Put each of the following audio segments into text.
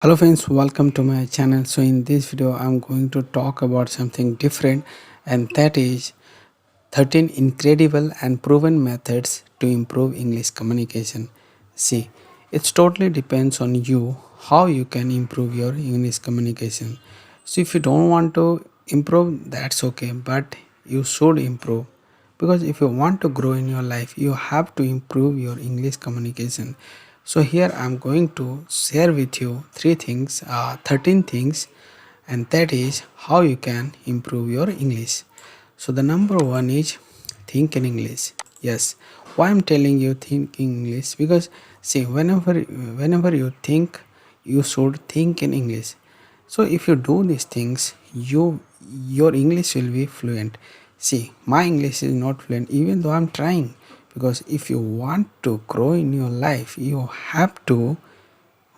Hello friends, welcome to my channel. So in this video I'm going to talk about something different, and that is 13 incredible and proven methods to improve English communication. See, it totally depends on you how you can improve your English communication. So if you don't want to improve, that's okay, but you should improve, because if you want to grow in your life you have to improve your English communication. So here I'm going to share with you 13 things, and that is how you can improve your English. So the number one is think in English. Yes, why I'm telling you think in English, because see, whenever you think, you should think in English. So if you do these things, your English will be fluent. See, my English is not fluent even though I'm trying, because if you want to grow in your life, you have to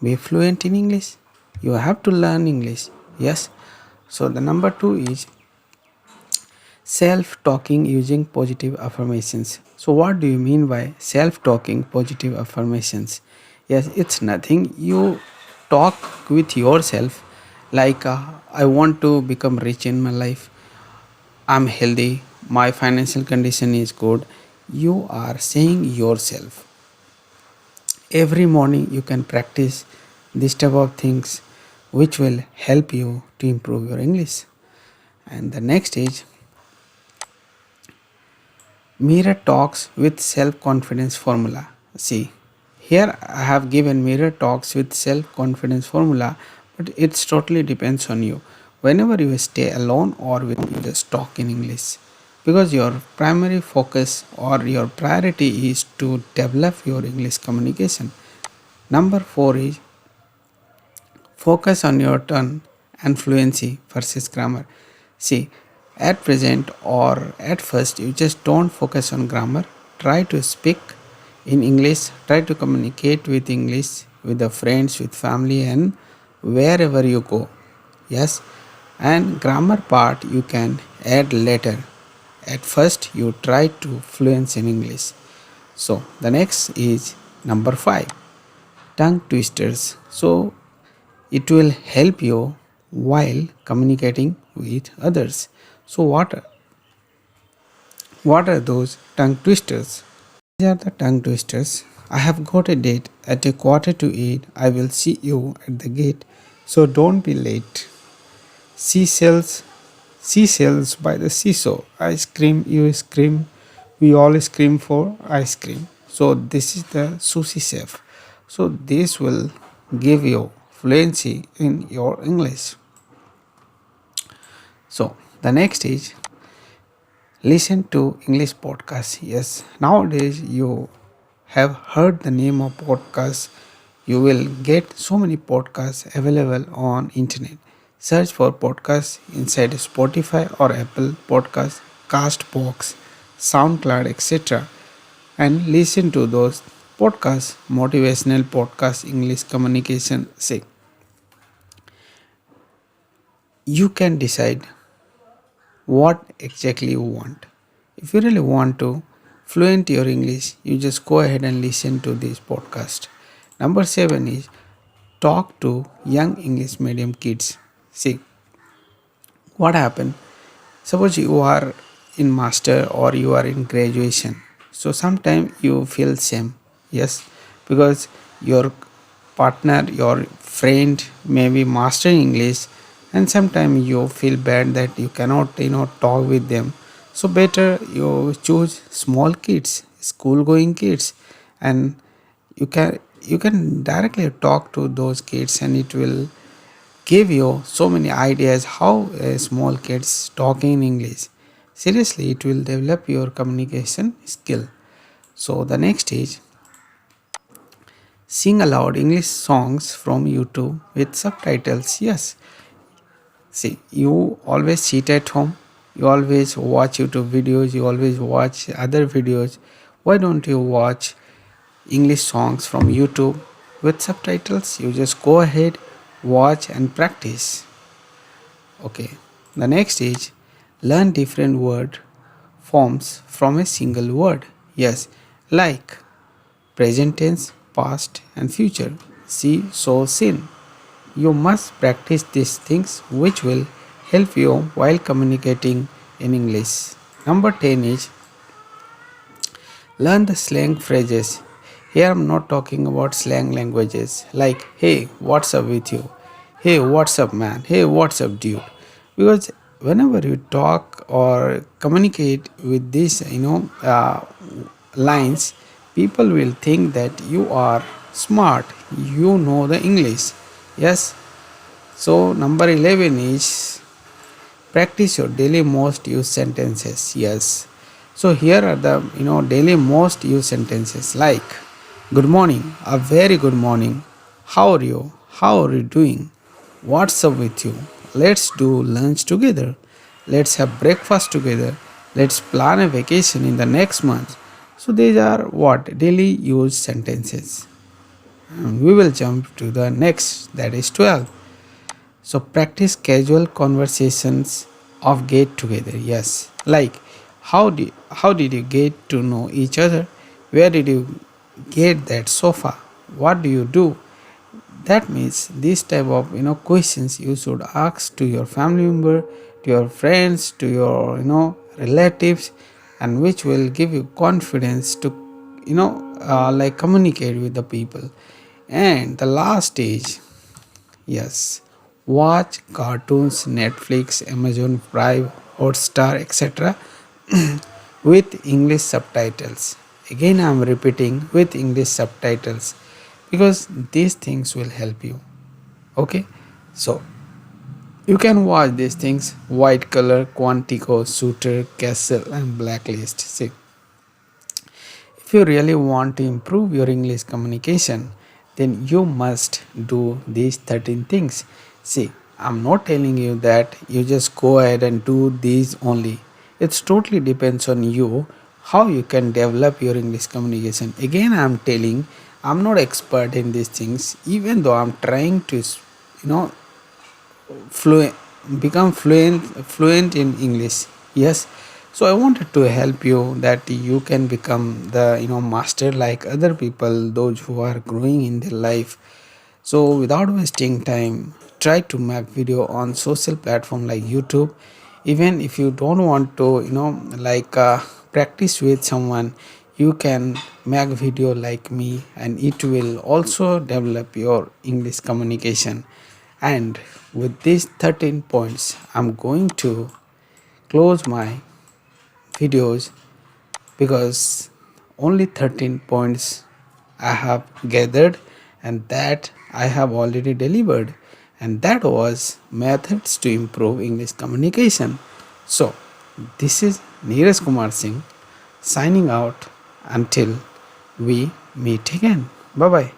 be fluent in English. You have to learn English. Yes. So the number two is self talking using positive affirmations. So what do you mean by self talking positive affirmations? Yes, it's nothing. You talk with yourself like, I want to become rich in my life, I'm healthy, my financial condition is good. You are saying yourself. Every morning you can practice this type of things, which will help you to improve your English. And the next is Meera Talks with Self Confidence Formula. See, here I have given Meera Talks with Self Confidence Formula, but it's totally depends on you. Whenever you stay alone or with you just talk in English, because your primary focus or your priority is to develop your English communication. Number four is focus on your tone and fluency versus grammar. See, at present or at first, you just don't focus on grammar. Try to speak in English, try to communicate with English with the friends, with family, and wherever you go. Yes, and grammar part you can add later. At first, you try to fluence in English. So, the next is number five, tongue twisters. So, it will help you while communicating with others. So what are those tongue twisters? These are the tongue twisters. I have got a date at a quarter to 8. I will see you at the gate, so don't be late. Seashells, seashells by the seesaw. I scream, you scream, we all scream for ice cream. So this is the sushi chef. So this will give you fluency in your English. So the next is listen to English podcasts. Yes, nowadays you have heard the name of podcasts. You will get so many podcasts available on internet. Search for podcasts inside Spotify or Apple Podcasts, Castbox, SoundCloud, etc. and listen to those podcasts, motivational podcasts, English communication. Say, you can decide what exactly you want. If you really want to fluent your English, you just go ahead and listen to this podcast. Number seven is talk to young English medium kids. See, what happened? Suppose you are in master or you are in graduation. So sometimes you feel shame. Yes, because your partner, your friend may be mastering English, and sometimes you feel bad that you cannot talk with them. So better you choose small kids, school going kids, and you can directly talk to those kids, and it will give you so many ideas how small kids talking in English. Seriously, it will develop your communication skill. So the next is sing aloud English songs from YouTube with subtitles. Yes, see, you always sit at home, you always watch YouTube videos, you always watch other videos. Why don't you watch English songs from YouTube with subtitles? You just go ahead, watch, and practice. Okay, the next is learn different word forms from a single word. Yes, like present tense, past, and future. See, so, seen. You must practice these things which will help you while communicating in English. Number 10 is learn the slang phrases. Here I'm not talking about slang languages like hey, what's up with you? Hey, what's up, man? Hey, what's up, dude? Because whenever you talk or communicate with these, lines, people will think that you are smart, you know the English. Yes. So, number 11 is practice your daily most used sentences. Yes. So here are the daily most used sentences like good morning, a very good morning. How are you? How are you doing? What's up with you? Let's do lunch together. Let's have breakfast together. Let's plan a vacation in the next month. So these are what daily used sentences. And we will jump to the next, that is 12. So practice casual conversations of get together. Yes. Like how did you get to know each other? Where did you get that sofa? What do you do? That means this type of questions you should ask to your family member, to your friends, to your relatives, and which will give you confidence to like communicate with the people. And the last stage, yes, watch cartoons, Netflix, Amazon Prime, Hotstar, etc. with English subtitles. Again, I am repeating with English subtitles because these things will help you. Okay, so you can watch these things: White Collar, Quantico, Shooter, Castle, and Blacklist. See, if you really want to improve your English communication, then you must do these 13 things. See, I'm not telling you that you just go ahead and do these only. It's totally depends on you how you can develop your English communication. Again, I'm telling I'm not expert in these things, even though I'm trying to, you know, fluent become fluent in English. Yes. So I wanted to help you that you can become the master like other people, those who are growing in their life. So without wasting time, try to make video on social platform like YouTube. Even if you don't want to practice with someone, you can make video like me, and it will also develop your English communication. And with these 13 points, I'm going to close my videos because only 13 points I have gathered and that I have already delivered, and that was methods to improve English communication. So, this is Neeraj Kumar Singh signing out until we meet again. Bye bye.